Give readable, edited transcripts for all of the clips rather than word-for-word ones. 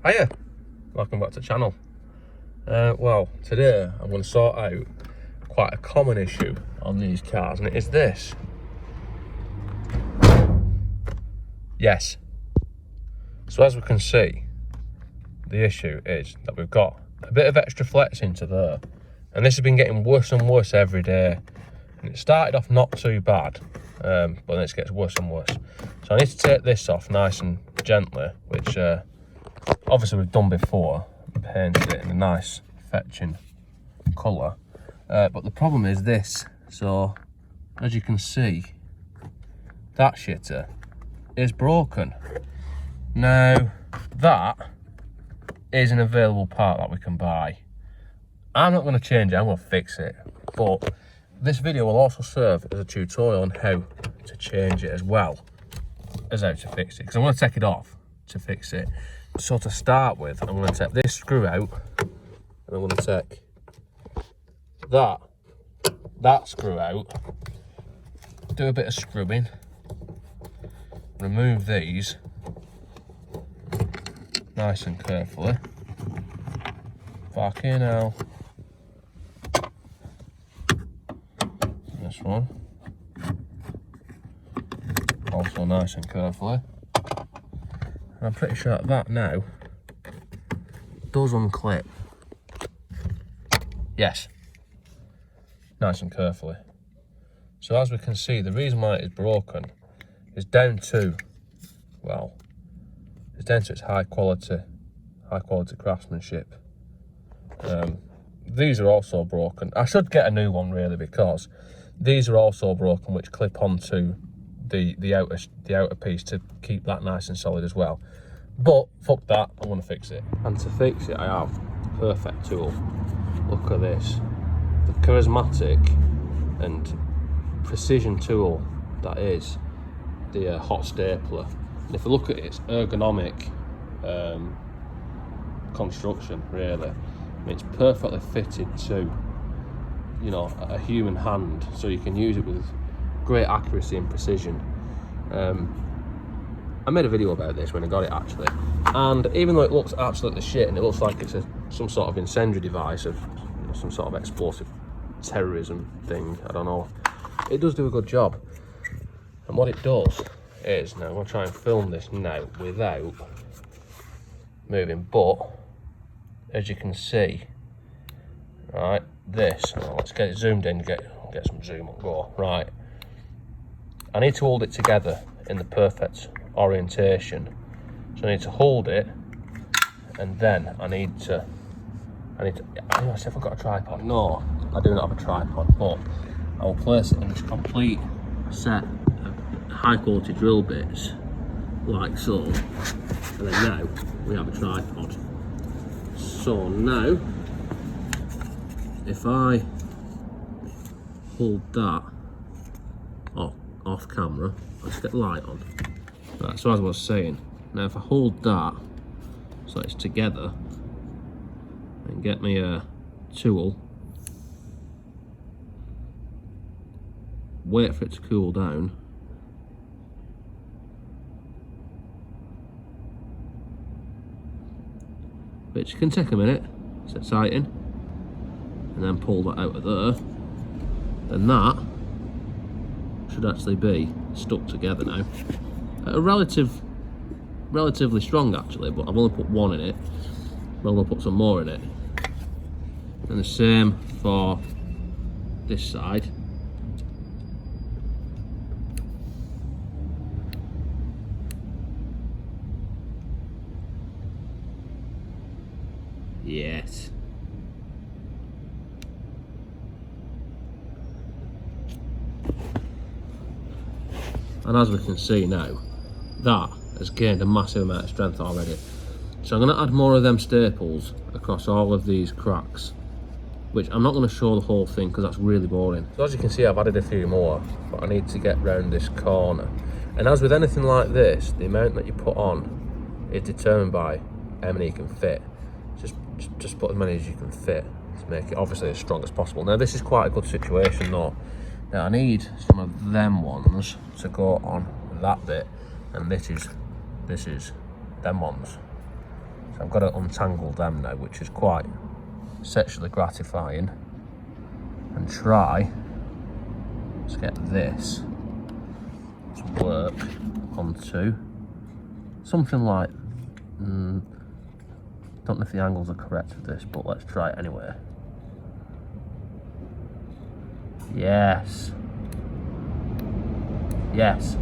Hiya, welcome back to the channel. Well, today I'm going to sort out quite a common issue on these cars, and it is this. Yes. So as we can see, the issue is that we've got a bit of extra flex into there, and this has been getting worse and worse every day. And it started off not too bad, but then it gets worse and worse. So I need to take this off nice and gently, which obviously we've done before, and painted it in a nice fetching colour. But the problem is this. So as you can see, that shitter is broken. Now that is an available part that we can buy. I'm not going to change it, I'm going to fix it. But this video will also serve as a tutorial on how to change it as well as how to fix it, because I'm going to take it off to fix it. So to start with, I'm going to take this screw out, and I'm going to take that screw out, do a bit of screwing, remove these nice and carefully. Fucking hell. This one also nice and carefully. And I'm pretty sure that now does unclip. Yes, nice and carefully. So as we can see, the reason why it is broken is down to, well, it's down to its high quality craftsmanship. These are also broken. I should get a new one really, because these are also broken, which clip onto the outer piece to keep that nice and solid as well. But fuck that, I want to fix it. And to fix it, I have the perfect tool. Look at this, the charismatic and precision tool that is the hot stapler. And if you look at its ergonomic construction, really, I mean, it's perfectly fitted to, you know, a human hand, so you can use it with great accuracy and precision. I made a video about this when I got it actually, and even though it looks absolutely shit and it looks like it's some sort of incendiary device of, you know, some sort of explosive terrorism thing, I don't know, it does do a good job. And what it does is, now I'm going to try and film this now without moving, but as you can see, right, this, well, let's get it zoomed in, get some zoom on, go, right. I need to hold it together in the perfect orientation. So I need to hold it, and then I need to, I don't know if I've got a tripod. No, I do not have a tripod, but I will place it in this complete set of high quality drill bits, like so. And then now we have a tripod. So now, if I hold that off camera, let's get the light on. Right, so as I was saying, now if I hold that so it's together and get me a tool, wait for it to cool down, which can take a minute, it's exciting, and then pull that out of there, then that should actually be stuck together now. Relatively strong actually, but I've only put one in it. Well, I'll put some more in it. And the same for this side. Yes. And as we can see now, that has gained a massive amount of strength already. So I'm going to add more of them staples across all of these cracks, which I'm not going to show the whole thing because that's really boring. So as you can see, I've added a few more, but I need to get round this corner. And as with anything like this, the amount that you put on is determined by how many you can fit. Just put as many as you can fit to make it obviously as strong as possible. Now this is quite a good situation though. Now I need some of them ones to go on that bit, and this is them ones. So I've got to untangle them now, which is quite sexually gratifying, and try to get this to work onto something like, don't know if the angles are correct with this, but let's try it anyway. Yes. Yes.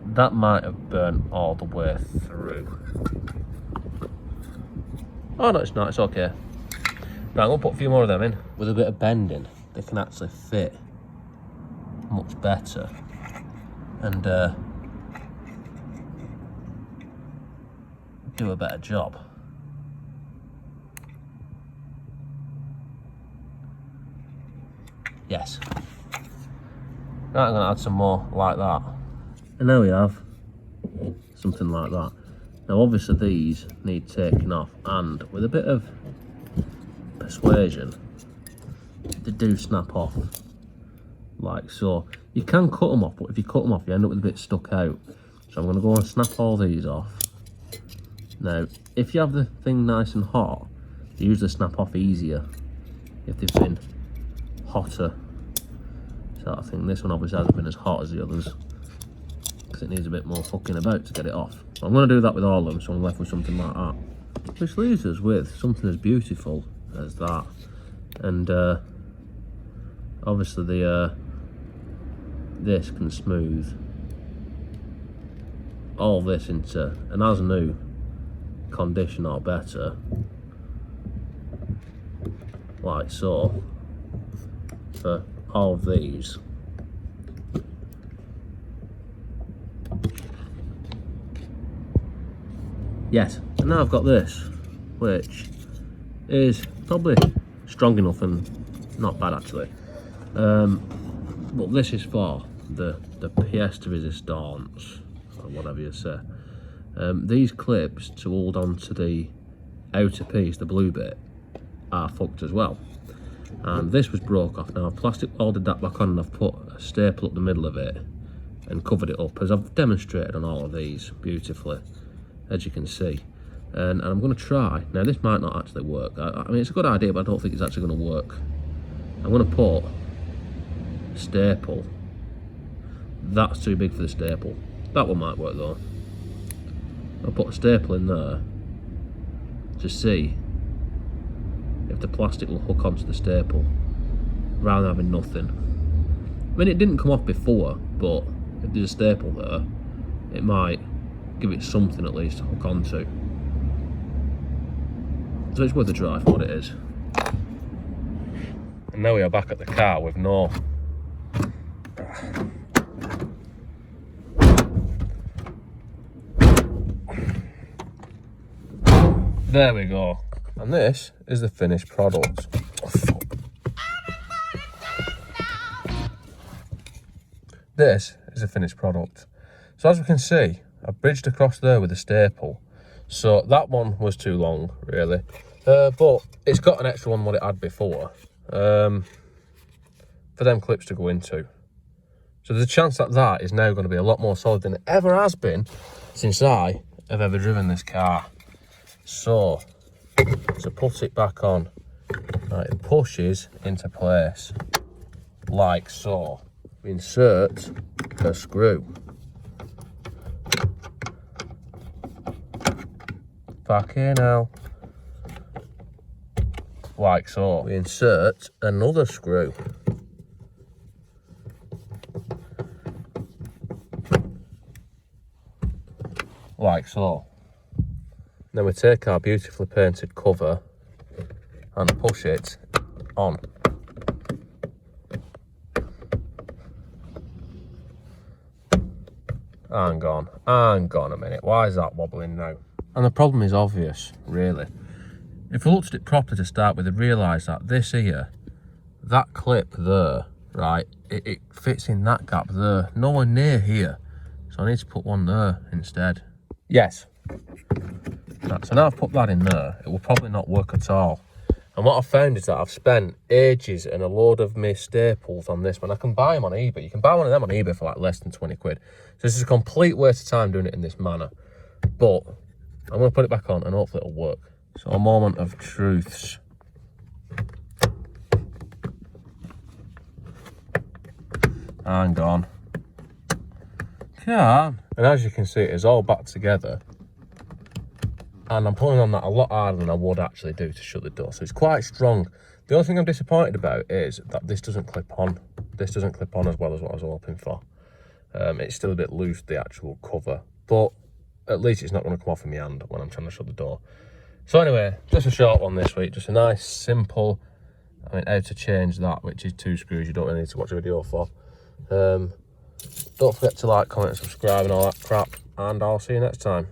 That might have burnt all the way through. Oh no, it's not, it's okay. Right, we'll put a few more of them in. With a bit of bending, they can actually fit much better. And do a better job. Yes. Right, I'm gonna add some more like that. And there we have something like that. Now obviously these need taking off, and with a bit of persuasion, they do snap off, like so. You can cut them off, but if you cut them off you end up with a bit stuck out. So I'm gonna go and snap all these off. Now, if you have the thing nice and hot, they usually snap off easier if they've been hotter. So I think this one obviously hasn't been as hot as the others, because it needs a bit more fucking about to get it off. So I'm going to do that with all of them, so I'm left with something like that. Which leaves us with something as beautiful as that. And obviously this can smooth all this into an as new condition or better, like so, for all of these. Yes, and now I've got this, which is probably strong enough and not bad actually. But this is for the pièce de résistance, or whatever you say. These clips to hold on to the outer piece, the blue bit, are fucked as well. And this was broke off. Now I've plastic welded that back on, and I've put a staple up the middle of it and covered it up, as I've demonstrated on all of these beautifully, as you can see. And I'm going to try. Now this might not actually work. I mean, it's a good idea, but I don't think it's actually going to work. I'm going to put a staple. That's too big for the staple. That one might work though. I'll put a staple in there to see if the plastic will hook onto the staple rather than having nothing. I mean, it didn't come off before, but if there's a staple there, it might give it something at least to hook onto. So it's worth a try for what it is. And now we are back at the car with no there we go. And this is the finished product. Oh, fuck. This is the finished product. So as we can see, I bridged across there with a staple. So that one was too long, really. But it's got an extra one what it had before. For them clips to go into. So there's a chance that that is now going to be a lot more solid than it ever has been since I have ever driven this car. So, to put it back on, right, it pushes into place, like so. We insert a screw. Fucking hell. Like so. We insert another screw. Like so. Then we take our beautifully painted cover and push it on. Hang on a minute, why is that wobbling now? And the problem is obvious, really. If we looked at it properly to start with, we'd realise that this here, that clip there, right, it fits in that gap there, nowhere near here. So I need to put one there instead. Yes. Right, so now I've put that in there, it will probably not work at all. And what I've found is that I've spent ages and a load of my staples on this when I can buy them on eBay. You can buy one of them on eBay for like less than 20 quid. So this is a complete waste of time doing it in this manner. But I'm going to put it back on and hopefully it'll work. So a moment of truths. Hang on. Come on. And as you can see, it's all back together. And I'm pulling on that a lot harder than I would actually do to shut the door. So it's quite strong. The only thing I'm disappointed about is that this doesn't clip on. This doesn't clip on as well as what I was hoping for. It's still a bit loose, the actual cover. But at least it's not going to come off in my hand when I'm trying to shut the door. So anyway, just a short one this week. Just a nice, simple, how to change that, which is 2 screws. You don't really need to watch a video for. Don't forget to like, comment, subscribe and all that crap. And I'll see you next time.